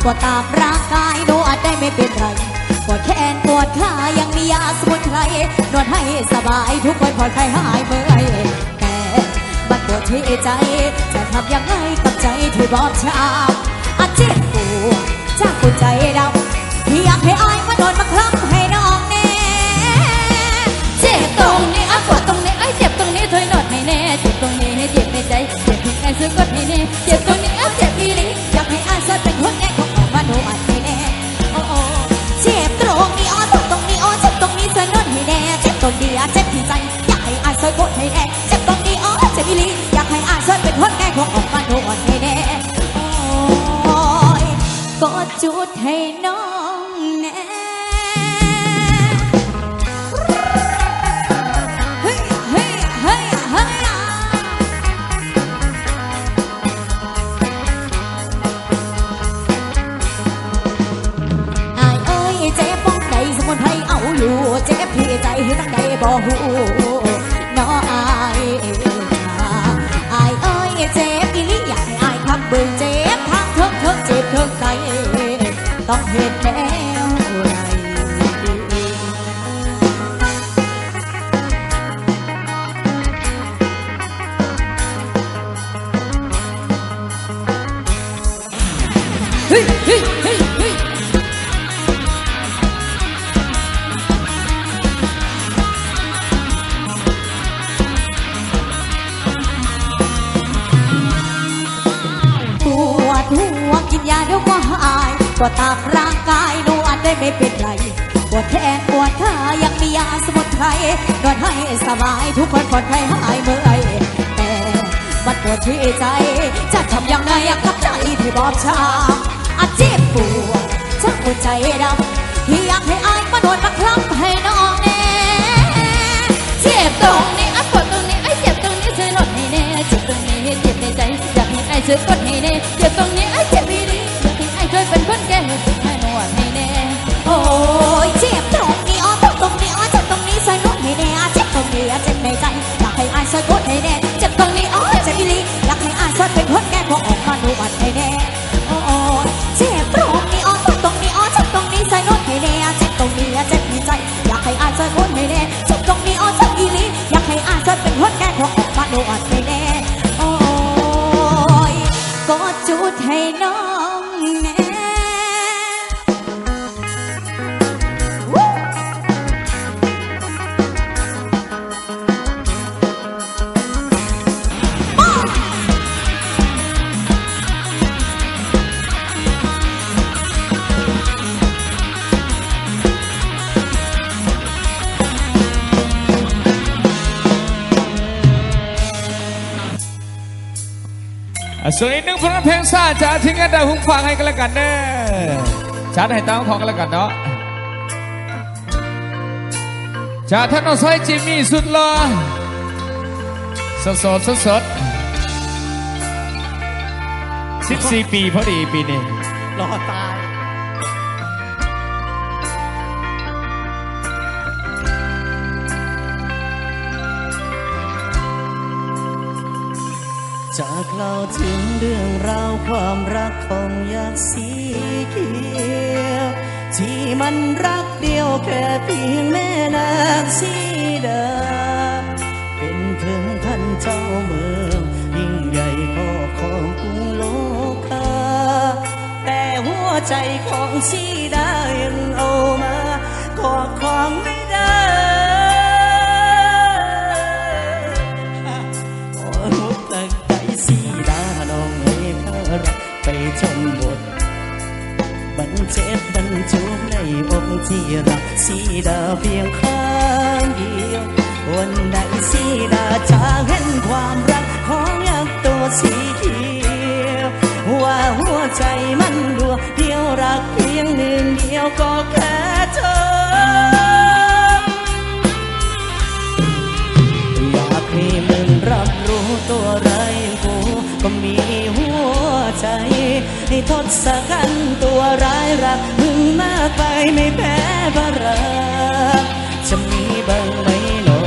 ปวดตามร่างกายนวดได้ไม่เป็นไรปวดแขนปวดขายังมียาสมุนไพรนวดให้สบายทุกคนผ่อนคลายหายเมื่อยแต่บัดปวดที่ใจจะทำยังไงกับใจที่บอบช้ำอาเจ็บปวดจากปวดใจดำที่อยากให้อายมาโดนมาคล้ำให้น้องแน่เจ็บตรงนี้ปวดตรงนี้ไอ้เจ็บตรงนี้ช่วยนวดให้แน่เจ็บตรงนี้ให้เจ็บในใจเจ็บที่แขนซื้อกดให้แน่เจ็บตรงนี้เจ็บอีหลีอยากให้อายช่วยเป็นคนแน่ของออกมาโดนให้แน่โอ้เจ็บตรงนี้ตรงนี้เจ็บตรงนี้ช่วยนวดให้แน่เจ็บตรงนี้เจ็บที่ใจอยากให้อายช่วยกดให้แน่เจ็บตรงนี้เจ็บอีหลีอยากให้อายช่วยเป็นคนแน่ของออกมาโดนให้แน่โอ้ยกดจุดให้น้องแน่อยู่เจ็บที่ใจตั้งใดบ่หูน้ออายเอ้ยเจ็บอีหลีอยากให้อายพักเบิ่งเจ็บทางเถิงเจ็บเถิงใจต้องเห็นแนวไรเฮ้ยเฮ้ยเฮ้ยเฮ้ยกินยาเดี๋ยวก็หายปวดตามร่างกายนวดได้ไม่เป็นไรปวดแขนปวดขายังมียาสมุนไพรนวดให้สบายทุกคนผ่อนคลายหายเมื่อยแต่บัดปวดที่ใจจะทำยังไงกับใจที่บอบช้ำอาเจ็บปวดจากหัวใจดำที่อยากให้อายมาโดนมาคล้ำให้น้องแน่เจ็บตรงนี้ปวดตรงนี้เจ็บตรงนี้ช่วยลดให้แน่เจ็บตรงนี้เจ็บในใจอยากให้อายช่วยกดให้แน่เจ็บตรงนี้เจ็บอีหลีอยากให้อายช่วยเป็นคนแก้ให้นวดให้แน่โอ้ยเจ็บตรงนี้ปวดตรงนี้เจ็บตรงนี้ช่วยนวดให้แน่เจ็บตรงนี้เจ็บในใจอยากให้อายช่วยกดให้แน่เจ็บตรงนี้เจ็บอีหลีอยากให้อายช่วยเป็นคนแก้พอออกมานวดให้แน่โอ้ยเจ็บตรงนี้ปวดตรงนี้เจ็บตรงนี้ช่วยนวดให้แน่เจ็บตรงนี้เจ็บในใจอยากให้อายช่วยกดให้แน่เจ็บตรงนี้เจ็บอีหลีอยากให้อายช่วยเป็นคนแก้พอออกมานวดให้แน่ก็จุดให้น้องแน่ส่วนอีกหนึ่งผลงานเพลงซ่าจะทิ้งกันดาวหุ้งฟังให้กันแล้วกันเด้อชาติให้ตามของกันแล้วกันเนาะจากท่านน้องซอยจิมมี่สุดหล่อสด14 ปีพอดีปีนี้รอตายจากเล่าถึงเรื่องราวความรักของยักษ์สีเขียวที่มันรักเดียวแค่เพียงแม่นางสีดาเป็นถึงท่านเจ้าเมืองยิ่งใหญ่ครอบครองกรุงโลกาแต่หัวใจของสีดายังเอามาครอบครองไม่ได้สีดาน้องให้พอรักไปจนหมดบรรเจ็บบรรจุในอกที่รักสีดาเพียงข้างเดียววันใดสีดาจะเห็นความรักของยักษ์ตัวสีเขียวว่าหัวใจมันดวงเดียวรักเพียงหนึ่งเดียวก็แค่เธออยากให้มึงรับรู้ตัวไรกูก็มีหัวใจให้ทศกัณฐ์ตัวร้ายรักมึงมากไปไม่แพ้พระรักจะมีบ้างไหมหนอ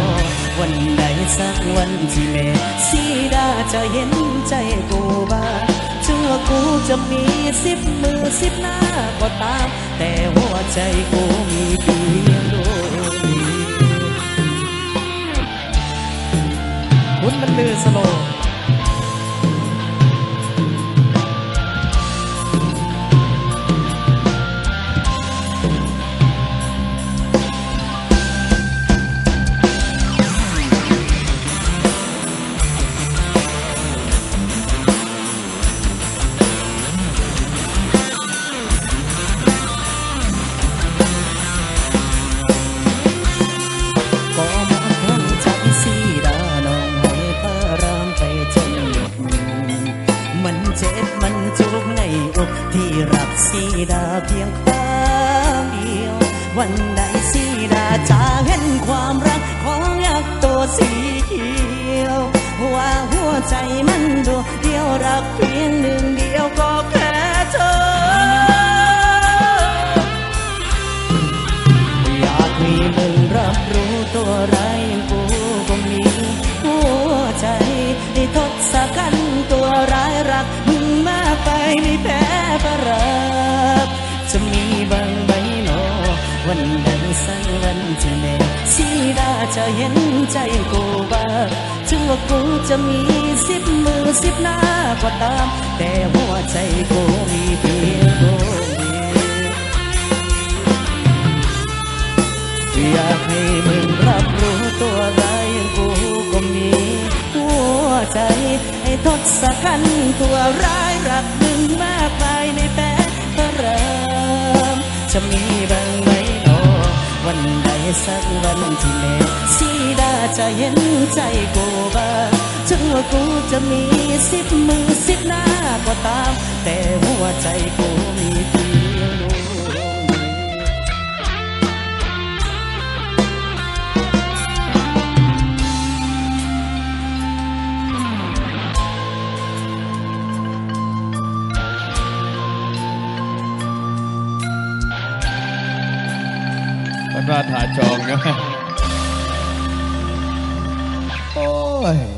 วันใดสักวันที่แม่สีดาจะเห็นใจกูบ้างชั่ว กูจะมี10 มือ10 หน้าก็ตาม แต่หัวใจกูมีเพียงดวงเดียวคุณมันลือสโลว์ที่รักสีดาเพียงครั้งเดียววันใดสีดาจะเห็นความรักของยักษ์ตัวสีเขียวว่าหัวใจมันดวงเดียวรักเพียงหนึ่งเดียวก็แค่เธออยากมีมึงรับรู้ตัวไรกูก็มีหัวใจได้ทศกัณฐ์ตัวร้ายรักมึงมากไปไม่แพ้ประรับจะมีบางใบหนอวันใดสักวันที่แม่สีดาจะเห็นใจกูบ้างถึงว่ากูจะมี10 มือ10 หน้าก็ตามแต่หัวใจกูมีเพียงดวงเดียวอยากให้มึงรับรู้ตัวไรกูก็มีหัวใจให้ทศกัณฐ์ตัวร้ายรักมึงมากไปในแพ้ประรามจะมีบางไหมหนอวันใดสักวันที่แม่สีดาจะเห็นใจกูบ้างถึงว่ากูจะมี10 มือ10 หน้าก็ตามแต่หัวใจกูมีเพียงดวงมันว่าถาจองนะโอ้ย